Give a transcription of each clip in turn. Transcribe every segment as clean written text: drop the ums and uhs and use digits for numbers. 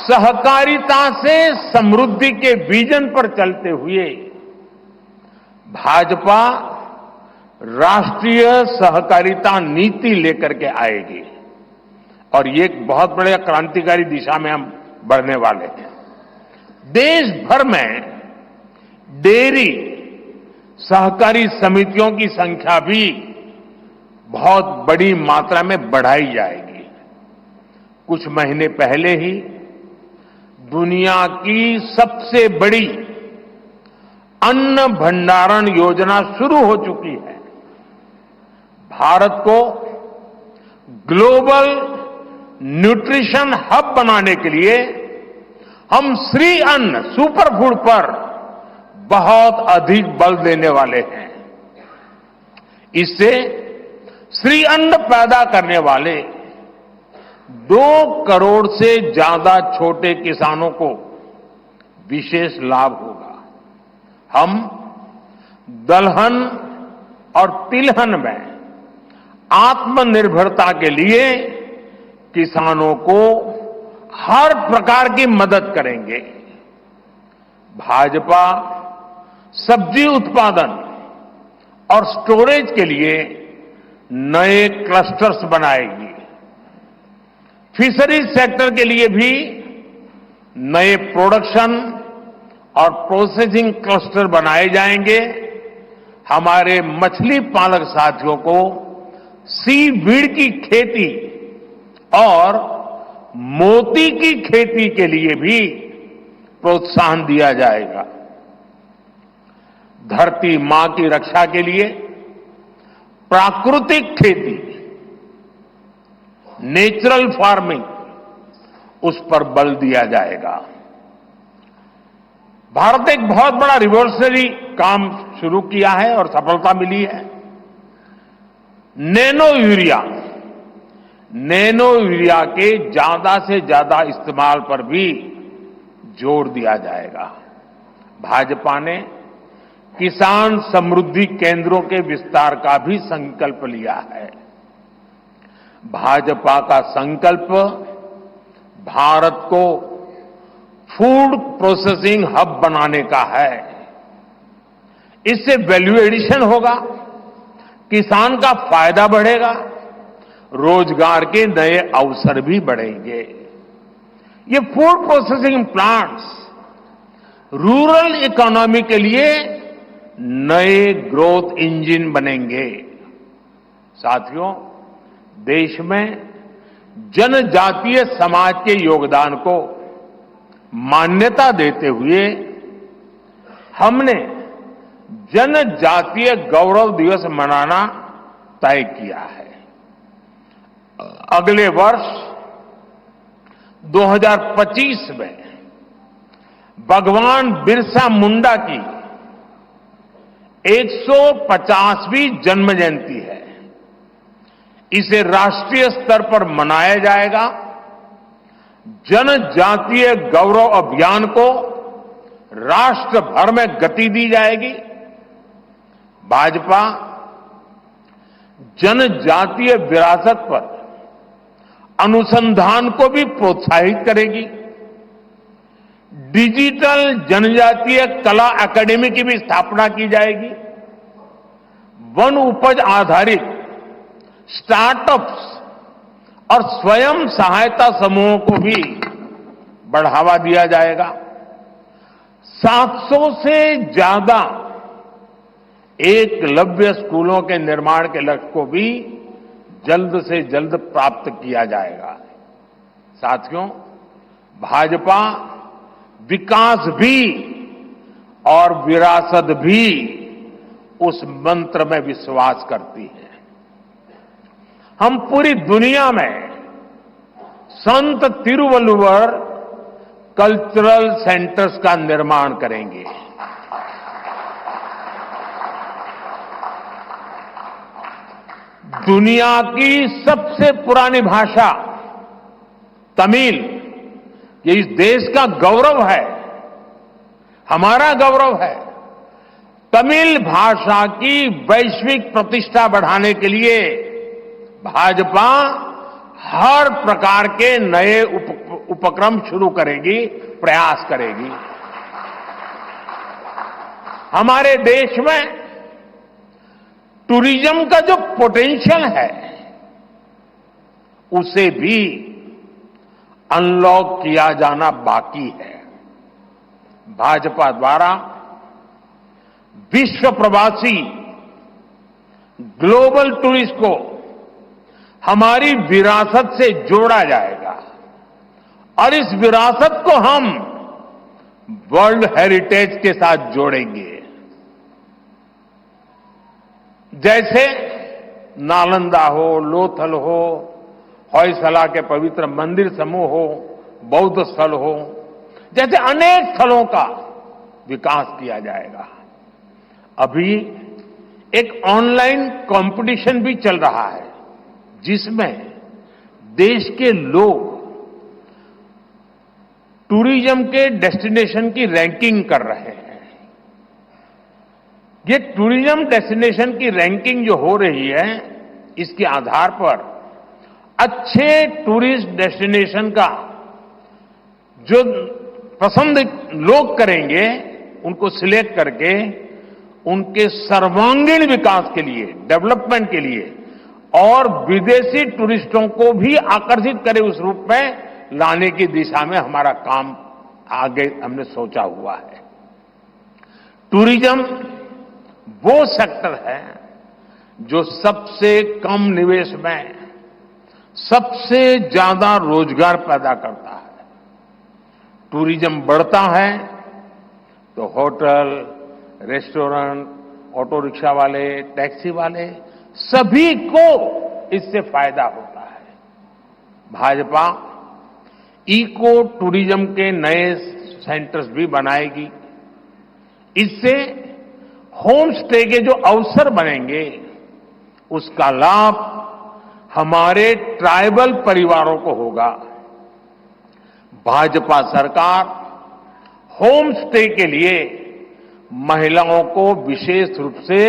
सहकारिता से समृद्धि के विजन पर चलते हुए भाजपा राष्ट्रीय सहकारिता नीति लेकर के आएगी और ये एक बहुत बड़े क्रांतिकारी दिशा में हम बढ़ने वाले हैं। देश भर में डेयरी सहकारी समितियों की संख्या भी बहुत बड़ी मात्रा में बढ़ाई जाएगी। कुछ महीने पहले ही दुनिया की सबसे बड़ी अन्न भंडारण योजना शुरू हो चुकी है। भारत को ग्लोबल न्यूट्रिशन हब बनाने के लिए हम श्री अन्न सुपरफूड पर बहुत अधिक बल देने वाले हैं। इससे श्री अन्न पैदा करने वाले 2 करोड़ से ज्यादा छोटे किसानों को विशेष लाभ होगा। हम दलहन और तिलहन में आत्मनिर्भरता के लिए किसानों को हर प्रकार की मदद करेंगे। भाजपा सब्जी उत्पादन और स्टोरेज के लिए नए क्लस्टर्स बनाएगी। फिशरीज सेक्टर के लिए भी नए प्रोडक्शन और प्रोसेसिंग क्लस्टर बनाए जाएंगे। हमारे मछली पालक साथियों को सीवीड की खेती और मोती की खेती के लिए भी प्रोत्साहन दिया जाएगा। धरती मां की रक्षा के लिए प्राकृतिक खेती, नेचुरल फार्मिंग, उस पर बल दिया जाएगा। भारत एक बहुत बड़ा रिवॉल्यूशनरी काम शुरू किया है और सफलता मिली है। नैनो यूरिया के ज्यादा से ज्यादा इस्तेमाल पर भी जोर दिया जाएगा। भाजपा ने किसान समृद्धि केंद्रों के विस्तार का भी संकल्प लिया है। भाजपा का संकल्प भारत को फूड प्रोसेसिंग हब बनाने का है। इससे वैल्यू एडिशन होगा, किसान का फायदा बढ़ेगा, रोजगार के नए अवसर भी बढ़ेंगे। ये food processing plants rural economy के लिए नए ग्रोथ इंजन बनेंगे। साथियों, देश में जनजातीय समाज के योगदान को मान्यता देते हुए हमने जनजातीय गौरव दिवस मनाना तय किया है। अगले वर्ष 2025 में भगवान बिरसा मुंडा की 150वीं जन्म जयंती है। इसे राष्ट्रीय स्तर पर मनाया जाएगा। जनजातीय गौरव अभियान को राष्ट्र भर में गति दी जाएगी। भाजपा जनजातीय विरासत पर अनुसंधान को भी प्रोत्साहित करेगी। डिजिटल जनजातीय कला अकादमी की भी स्थापना की जाएगी। वन उपज आधारित स्टार्टअप्स और स्वयं सहायता समूहों को भी बढ़ावा दिया जाएगा। 700 से ज्यादा एकलव्य स्कूलों के निर्माण के लक्ष्य को भी जल्द से जल्द प्राप्त किया जाएगा। साथियों, भाजपा विकास भी और विरासत भी उस मंत्र में विश्वास करती है। हम पूरी दुनिया में संत तिरुवल्लुवर कल्चरल सेंटर्स का निर्माण करेंगे। दुनिया की सबसे पुरानी भाषा तमिल, ये इस देश का गौरव है, हमारा गौरव है। तमिल भाषा की वैश्विक प्रतिष्ठा बढ़ाने के लिए भाजपा हर प्रकार के नए उपक्रम शुरू करेगी, प्रयास करेगी। हमारे देश में टूरिज्म का जो पोटेंशियल है उसे भी अनलॉक किया जाना बाकी है। भाजपा द्वारा विश्व प्रवासी ग्लोबल टूरिस्ट को हमारी विरासत से जोड़ा जाएगा और इस विरासत को हम वर्ल्ड हेरिटेज के साथ जोड़ेंगे। जैसे नालंदा हो, लोथल हो, होयसला के पवित्र मंदिर समूह हो, बौद्ध स्थल हो, जैसे अनेक स्थलों का विकास किया जाएगा। अभी एक ऑनलाइन कंपटीशन भी चल रहा है जिसमें देश के लोग टूरिज्म के डेस्टिनेशन की रैंकिंग कर रहे हैं। ये टूरिज्म डेस्टिनेशन की रैंकिंग जो हो रही है, इसके आधार पर अच्छे टूरिस्ट डेस्टिनेशन का जो पसंद लोग करेंगे, उनको सिलेक्ट करके उनके सर्वांगीण विकास के लिए, डेवलपमेंट के लिए और विदेशी टूरिस्टों को भी आकर्षित करे उस रूप में लाने की दिशा में हमारा काम आगे हमने सोचा हुआ है। टूरिज्म वो सेक्टर है जो सबसे कम निवेश में सबसे ज्यादा रोजगार पैदा करता है। टूरिज्म बढ़ता है तो होटल, रेस्टोरेंट, ऑटो रिक्शा वाले, टैक्सी वाले सभी को इससे फायदा होता है। भाजपा इको टूरिज्म के नए सेंटर्स भी बनाएगी। इससे होम स्टे के जो अवसर बनेंगे उसका लाभ हमारे ट्राइबल परिवारों को होगा। भाजपा सरकार होम स्टे के लिए महिलाओं को विशेष रूप से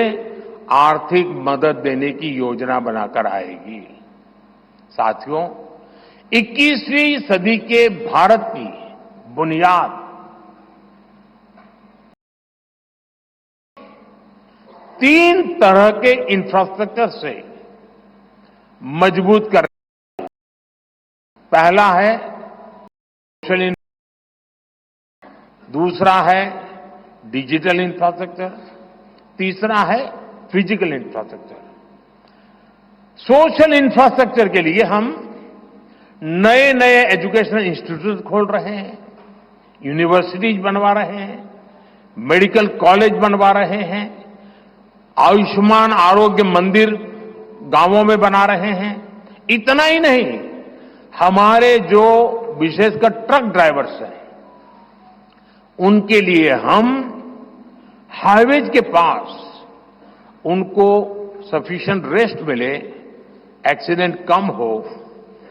आर्थिक मदद देने की योजना बनाकर आएगी। साथियों, 21वीं सदी के भारत की बुनियाद तीन तरह के इंफ्रास्ट्रक्चर से मजबूत कर। पहला है सोशल, दूसरा है डिजिटल इंफ्रास्ट्रक्चर, तीसरा है फिजिकल इंफ्रास्ट्रक्चर। सोशल इंफ्रास्ट्रक्चर के लिए हम नए नए एजुकेशनल इंस्टीट्यूट खोल रहे हैं, यूनिवर्सिटीज बनवा रहे हैं, मेडिकल कॉलेज बनवा रहे हैं, आयुष्मान आरोग्य मंदिर गांवों में बना रहे हैं। इतना ही नहीं, हमारे जो विशेषकर ट्रक ड्राइवर्स हैं उनके लिए हम हाईवेज के पास उनको सफिशिएंट रेस्ट मिले, एक्सीडेंट कम हो,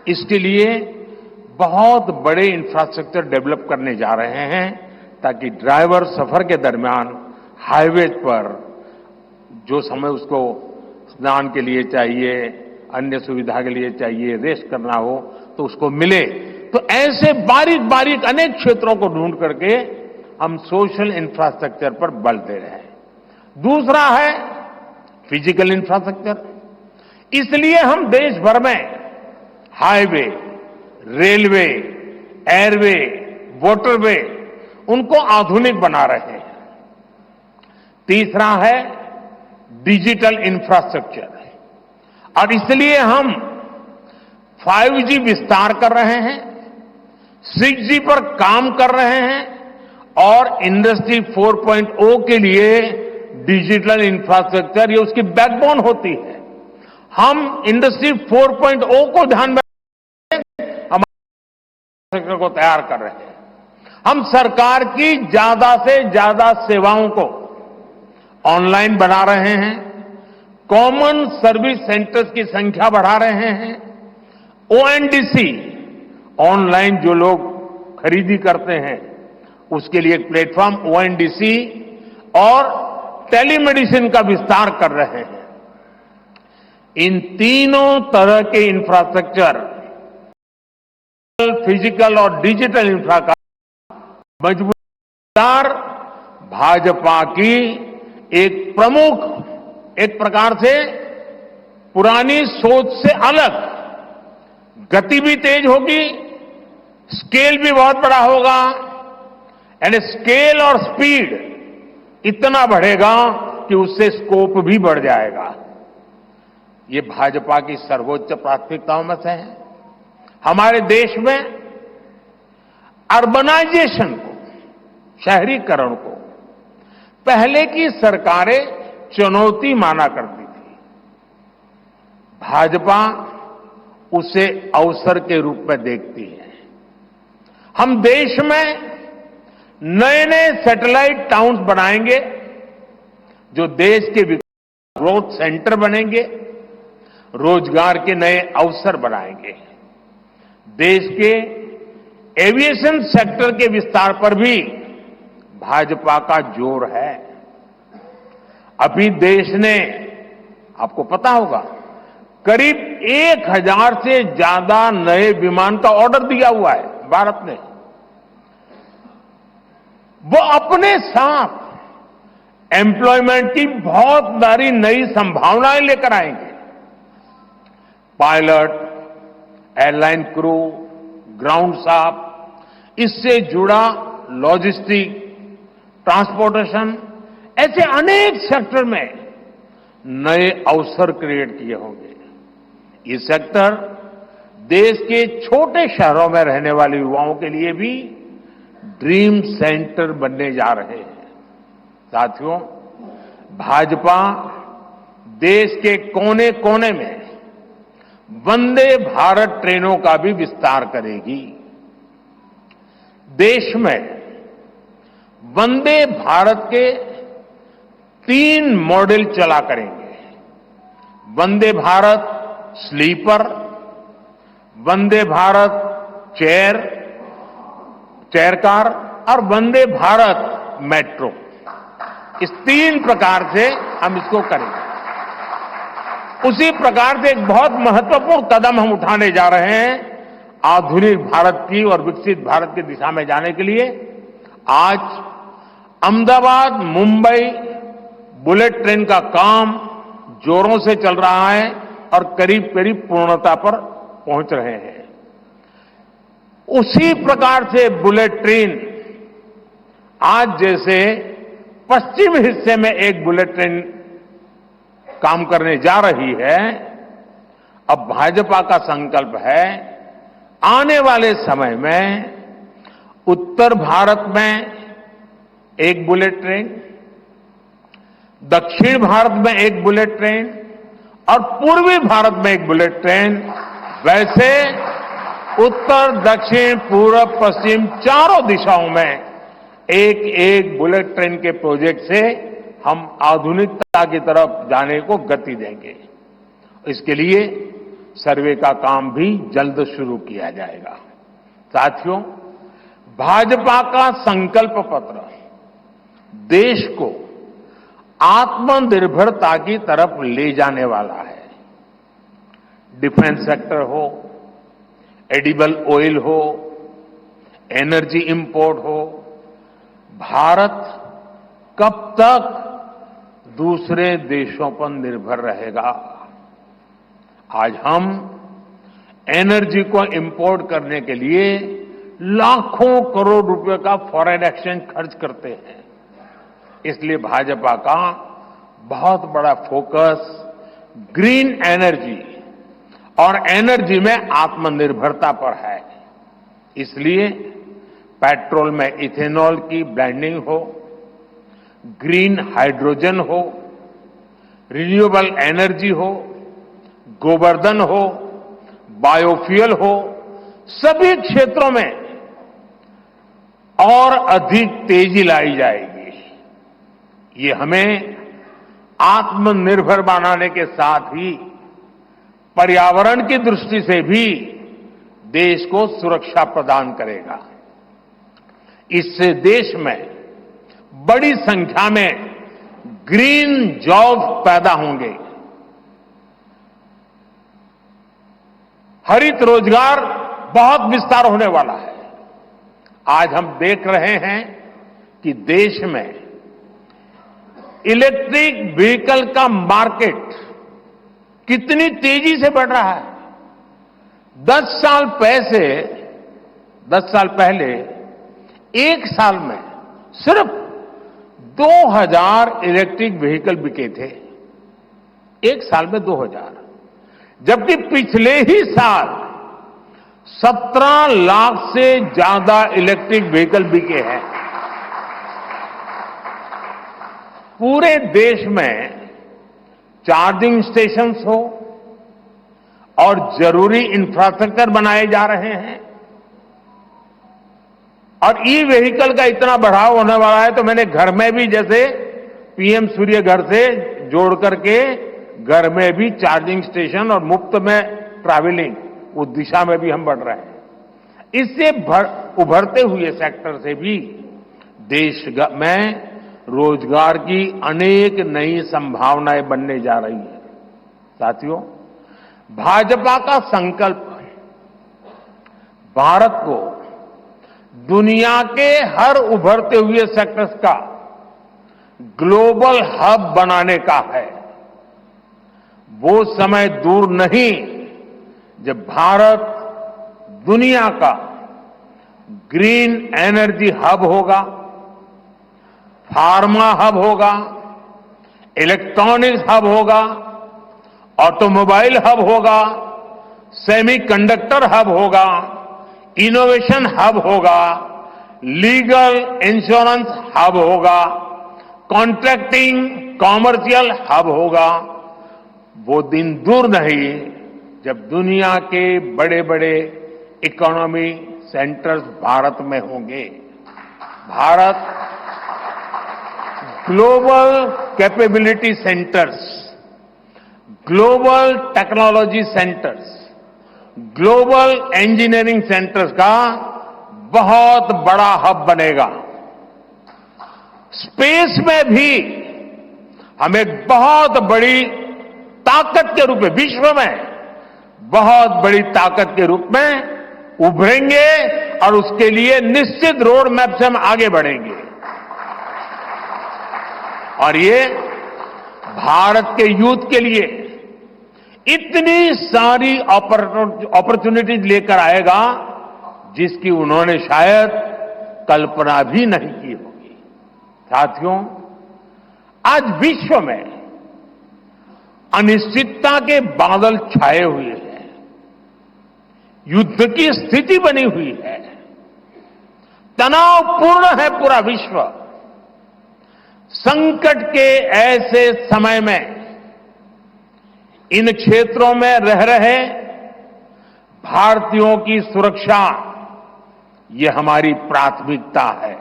इसके लिए बहुत बड़े इंफ्रास्ट्रक्चर डेवलप करने जा रहे हैं ताकि ड्राइवर सफर के दरमियान हाईवेज पर जो समय उसको स्नान के लिए चाहिए, अन्य सुविधा के लिए चाहिए, रेस्ट करना हो तो उसको मिले। तो ऐसे बारीक बारीक अनेक क्षेत्रों को ढूंढ करके हम सोशल इंफ्रास्ट्रक्चर पर बल दे रहे हैं। दूसरा है फिजिकल इंफ्रास्ट्रक्चर। इसलिए हम देश भर में हाईवे, रेलवे, एयरवे, वाटरवे उनको आधुनिक बना रहे हैं। तीसरा है डिजिटल इंफ्रास्ट्रक्चर और इसलिए हम 5G विस्तार कर रहे हैं, 6G पर काम कर रहे हैं और इंडस्ट्री 4.0 के लिए डिजिटल इंफ्रास्ट्रक्चर ये उसकी बैकबोन होती है। हम इंडस्ट्री 4.0 को ध्यान में हमारे सेक्टर को तैयार कर रहे हैं। हम सरकार की ज्यादा से ज्यादा सेवाओं को ऑनलाइन बना रहे हैं, कॉमन सर्विस सेंटर्स की संख्या बढ़ा रहे हैं, ONDC ऑनलाइन जो लोग खरीदी करते हैं उसके लिए एक प्लेटफॉर्म ONDC और टेलीमेडिसिन का विस्तार कर रहे हैं। इन तीनों तरह के इंफ्रास्ट्रक्चर फिजिकल और डिजिटल इंफ्रा का मजबूत भाजपा की एक प्रकार से पुरानी सोच से अलग गति भी तेज होगी, स्केल भी बहुत बड़ा होगा, यानी स्केल और स्पीड इतना बढ़ेगा कि उससे स्कोप भी बढ़ जाएगा। ये भाजपा की सर्वोच्च प्राथमिकताओं में से है। हमारे देश में अर्बनाइजेशन को, शहरीकरण को पहले की सरकारें चुनौती माना करती थी। भाजपा उसे अवसर के रूप में देखती है। हम देश में नए नए सैटेलाइट टाउन्स बनाएंगे जो देश के ग्रोथ सेंटर बनेंगे, रोजगार के नए अवसर बनाएंगे। देश के एविएशन सेक्टर के विस्तार पर भी भाजपा का जोर है। अभी देश ने, आपको पता होगा, करीब 1000 से ज्यादा नए विमान का ऑर्डर दिया हुआ है भारत ने। वो अपने साथ एम्प्लॉयमेंट की बहुत सारी नई संभावनाएं लेकर आएंगे। Pilot, airline crew, ground staff, इससे जुड़ा लॉजिस्टिक, ट्रांसपोर्टेशन, ऐसे अनेक सेक्टर में नए अवसर क्रिएट किए होंगे। ये सेक्टर देश के छोटे शहरों में रहने वाले युवाओं के लिए भी ड्रीम सेंटर बनने जा रहे हैं। साथियों, भाजपा देश के कोने कोने में वंदे भारत ट्रेनों का भी विस्तार करेगी। देश में वंदे भारत के 3 मॉडल चला करेंगे। Vande Bharat sleeper, Vande Bharat chair car और वंदे भारत मेट्रो। इस 3 प्रकार से हम इसको करेंगे। उसी प्रकार से एक बहुत महत्वपूर्ण कदम हम उठाने जा रहे हैं आधुनिक भारत की और विकसित भारत की दिशा में जाने के लिए। आज अहमदाबाद मुंबई बुलेट ट्रेन का काम जोरों से चल रहा है और करीब करीब पूर्णता पर पहुंच रहे हैं। उसी प्रकार से बुलेट ट्रेन आज जैसे पश्चिम हिस्से में एक बुलेट ट्रेन काम करने जा रही है, अब भाजपा का संकल्प है आने वाले समय में उत्तर भारत में एक बुलेट ट्रेन, दक्षिण भारत में एक बुलेट ट्रेन और पूर्वी भारत में एक बुलेट ट्रेन, वैसे उत्तर, दक्षिण, पूर्व, पश्चिम चारों दिशाओं में एक एक बुलेट ट्रेन के प्रोजेक्ट से हम आधुनिकता की तरफ जाने को गति देंगे। इसके लिए सर्वे का काम भी जल्द शुरू किया जाएगा। साथियों, भाजपा का संकल्प पत्र देश को आत्मनिर्भरता की तरफ ले जाने वाला है। डिफेंस सेक्टर हो, एडिबल ऑयल हो, एनर्जी इंपोर्ट हो, भारत कब तक दूसरे देशों पर निर्भर रहेगा? आज हम एनर्जी को इंपोर्ट करने के लिए लाखों करोड़ रुपए का फॉरेन एक्सचेंज खर्च करते हैं। इसलिए भाजपा का बहुत बड़ा फोकस ग्रीन एनर्जी और एनर्जी में आत्मनिर्भरता पर है। इसलिए पेट्रोल में इथेनॉल की ब्लेंडिंग हो, ग्रीन हाइड्रोजन हो, रिन्यूएबल एनर्जी हो, गोवर्धन हो, बायोफ्यूल हो, सभी क्षेत्रों में और अधिक तेजी लाई जाएगी। ये हमें आत्मनिर्भर बनाने के साथ ही पर्यावरण की दृष्टि से भी देश को सुरक्षा प्रदान करेगा। इससे देश में बड़ी संख्या में ग्रीन जॉब पैदा होंगे। हरित रोजगार बहुत विस्तार होने वाला है। आज हम देख रहे हैं कि देश में इलेक्ट्रिक व्हीकल का मार्केट कितनी तेजी से बढ़ रहा है। 10 साल पहले एक साल में सिर्फ 2000 इलेक्ट्रिक व्हीकल बिके थे। एक साल में 2000, जबकि पिछले ही साल 17 लाख से ज्यादा इलेक्ट्रिक व्हीकल बिके हैं। पूरे देश में चार्जिंग स्टेशंस हो और जरूरी इंफ्रास्ट्रक्चर बनाए जा रहे हैं और ई व्हीकल का इतना बढ़ाव होने वाला है, तो मैंने घर में भी जैसे पीएम सूर्य घर से जोड़ करके घर में भी चार्जिंग स्टेशन और मुफ्त में ट्रैवलिंग, उस दिशा में भी हम बढ़ रहे हैं। इससे उभरते हुए सेक्टर से भी देश में रोजगार की अनेक नई संभावनाएं बनने जा रही है। साथियों, भाजपा का संकल्प भारत को दुनिया के हर उभरते हुए सेक्टर्स का ग्लोबल हब बनाने का है। वो समय दूर नहीं जब भारत दुनिया का ग्रीन एनर्जी हब होगा, फार्मा हब होगा, इलेक्ट्रॉनिक्स हब होगा, ऑटोमोबाइल हब होगा, सेमीकंडक्टर हब होगा, इनोवेशन हब होगा, लीगल इंश्योरेंस हब होगा, कॉन्ट्रैक्टिंग कॉमर्शियल हब होगा। वो दिन दूर नहीं जब दुनिया के बड़े बड़े इकोनॉमी सेंटर्स भारत में होंगे। Bharat global capability centres, global technology centres, global engineering centres का बहुत बड़ा हब बनेगा। स्पेस में भी हम एक बहुत बड़ी ताकत के रूप में, विश्व में बहुत बड़ी ताकत के रूप में उभरेंगे और उसके लिए निश्चित रोड मैप से हम आगे बढ़ेंगे। और ये भारत के यूथ के लिए इतनी सारी अपॉर्चुनिटीज लेकर आएगा जिसकी उन्होंने शायद कल्पना भी नहीं की होगी। साथियों, आज विश्व में अनिश्चितता के बादल छाए हुए हैं, युद्ध की स्थिति बनी हुई है, तनावपूर्ण है पूरा विश्व। संकट के ऐसे समय में इन क्षेत्रों में रह रहे भारतीयों की सुरक्षा, ये हमारी प्राथमिकता है।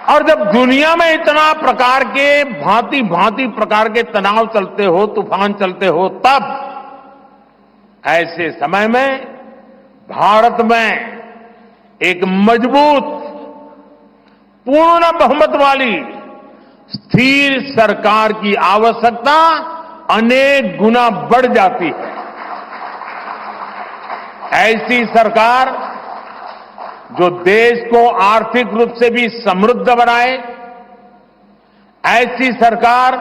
और जब दुनिया में इतना प्रकार के भांति भांति प्रकार के तनाव चलते हो, तूफान चलते हो, तब ऐसे समय में भारत में एक मजबूत, पूर्ण बहुमत वाली स्थिर सरकार की आवश्यकता अनेक गुना बढ़ जाती है। ऐसी सरकार जो देश को आर्थिक रूप से भी समृद्ध बनाए, ऐसी सरकार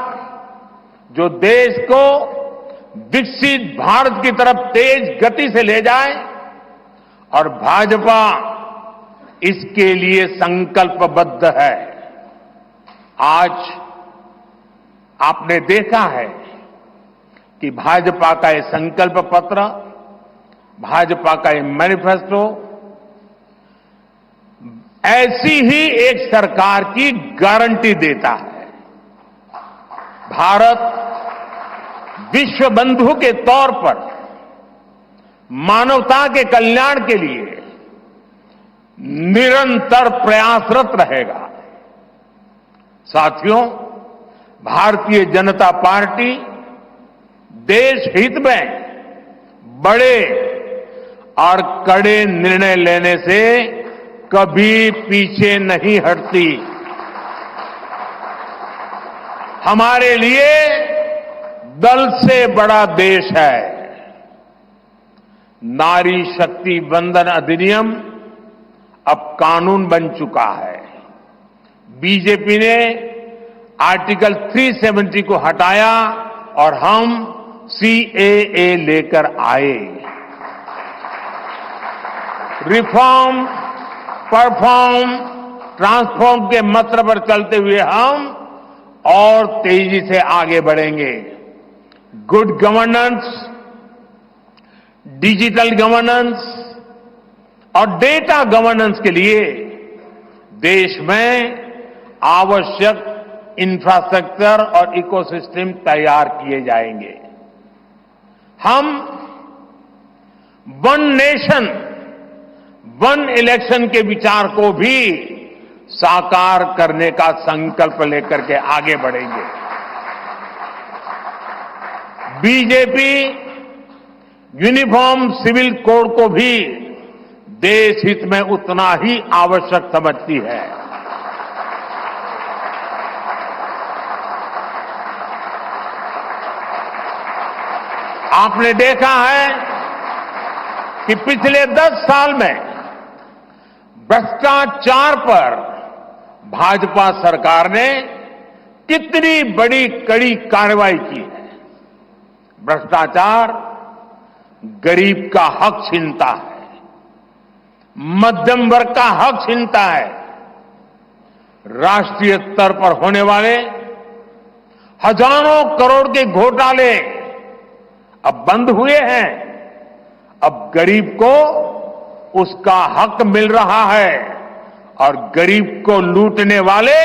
जो देश को विकसित भारत की तरफ तेज गति से ले जाए, और भाजपा इसके लिए संकल्पबद्ध है। आज आपने देखा है कि भाजपा का ये संकल्प पत्र, भाजपा का ये मैनिफेस्टो ऐसी ही एक सरकार की गारंटी देता है। भारत विश्व बंधु के तौर पर मानवता के कल्याण के लिए निरंतर प्रयासरत रहेगा। साथियों, भारतीय जनता पार्टी देश हित में बड़े और कड़े निर्णय लेने से कभी पीछे नहीं हटती। हमारे लिए दल से बड़ा देश है। नारी शक्ति वंदन अधिनियम अब कानून बन चुका है। बीजेपी ने आर्टिकल 370 को हटाया और हम सीएए लेकर आए। रिफॉर्म, परफॉर्म, ट्रांसफॉर्म के मंत्र पर चलते हुए हम और तेजी से आगे बढ़ेंगे। गुड गवर्नेंस, डिजिटल गवर्नेंस और डेटा गवर्नेंस के लिए देश में आवश्यक इंफ्रास्ट्रक्चर और इकोसिस्टम तैयार किए जाएंगे। हम वन नेशन, वन इलेक्शन के विचार को भी साकार करने का संकल्प लेकर के आगे बढ़ेंगे। बीजेपी यूनिफॉर्म सिविल कोड को भी देश हित में उतना ही आवश्यक समझती है। आपने देखा है कि पिछले 10 साल में भ्रष्टाचार पर भाजपा सरकार ने कितनी बड़ी कड़ी कार्रवाई की है। भ्रष्टाचार गरीब का हक छीनता है, मध्यम वर्ग का हक छीनता है। राष्ट्रीय स्तर पर होने वाले हजारों करोड़ के घोटाले अब बंद हुए हैं। अब गरीब को उसका हक मिल रहा है और गरीब को लूटने वाले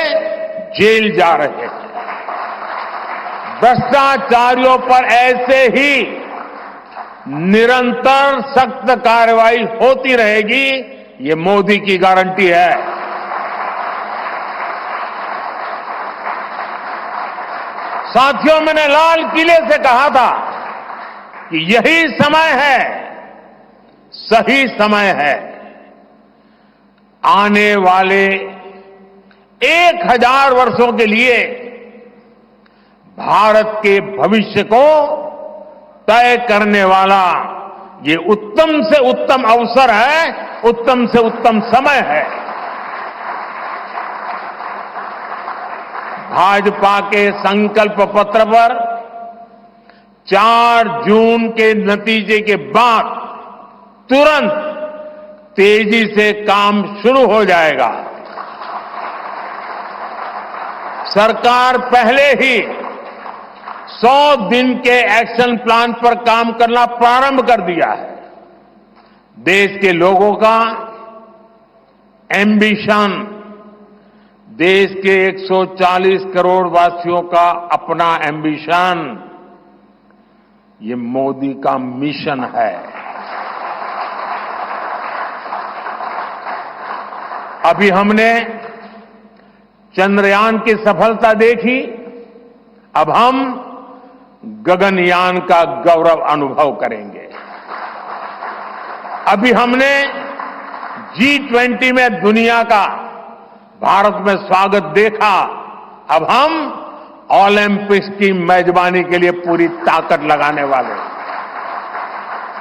जेल जा रहे हैं। भ्रष्टाचारियों पर ऐसे ही निरंतर सख्त कार्रवाई होती रहेगी, ये मोदी की गारंटी है। साथियों, मैंने लाल किले से कहा था कि यही समय है, सही समय है। आने वाले 1000 वर्षों के लिए भारत के भविष्य को तय करने वाला ये उत्तम से उत्तम अवसर है, उत्तम से उत्तम समय है। भाजपा के संकल्प पत्र पर 4 जून के नतीजे के बाद तुरंत तेजी से काम शुरू हो जाएगा। सरकार पहले ही 100 दिन के एक्शन प्लान पर काम करना प्रारंभ कर दिया है। देश के लोगों का एम्बिशन, देश के 140 करोड़ वासियों का अपना एम्बिशन, ये मोदी का मिशन है। अभी हमने चंद्रयान की सफलता देखी, अब हम गगनयान का गौरव अनुभव करेंगे। अभी हमने G20 में दुनिया का भारत में स्वागत देखा, अब हम ओलंपिक्स की मेजबानी के लिए पूरी ताकत लगाने वाले।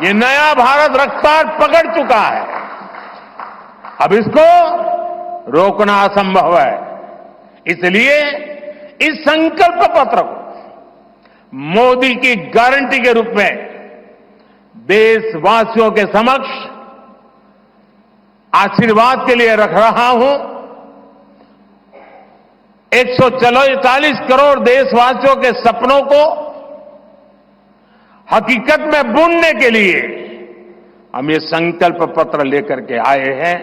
ये नया भारत रफ्तार पकड़ चुका है, अब इसको रोकना असंभव है। इसलिए इस संकल्प पत्र को मोदी की गारंटी के रूप में देशवासियों के समक्ष आशीर्वाद के लिए रख रहा हूं। 140 करोड़ देशवासियों के सपनों को हकीकत में बुनने के लिए हम ये संकल्प पत्र लेकर के आए हैं।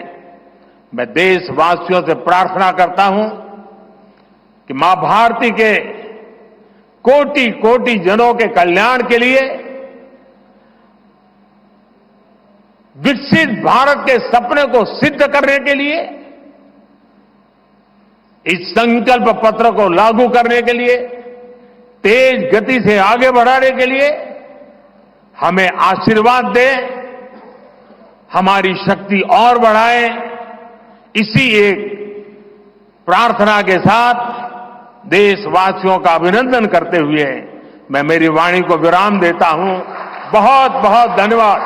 मैं देशवासियों से प्रार्थना करता हूं कि मां भारती के कोटि कोटि जनों के कल्याण के लिए, विकसित भारत के सपने को सिद्ध करने के लिए, इस संकल्प पत्र को लागू करने के लिए, तेज गति से आगे बढ़ाने के लिए हमें आशीर्वाद दें, हमारी शक्ति और बढ़ाएं। इसी एक प्रार्थना के साथ देशवासियों का अभिनंदन करते हुए मैं मेरी वाणी को विराम देता हूं। बहुत बहुत धन्यवाद।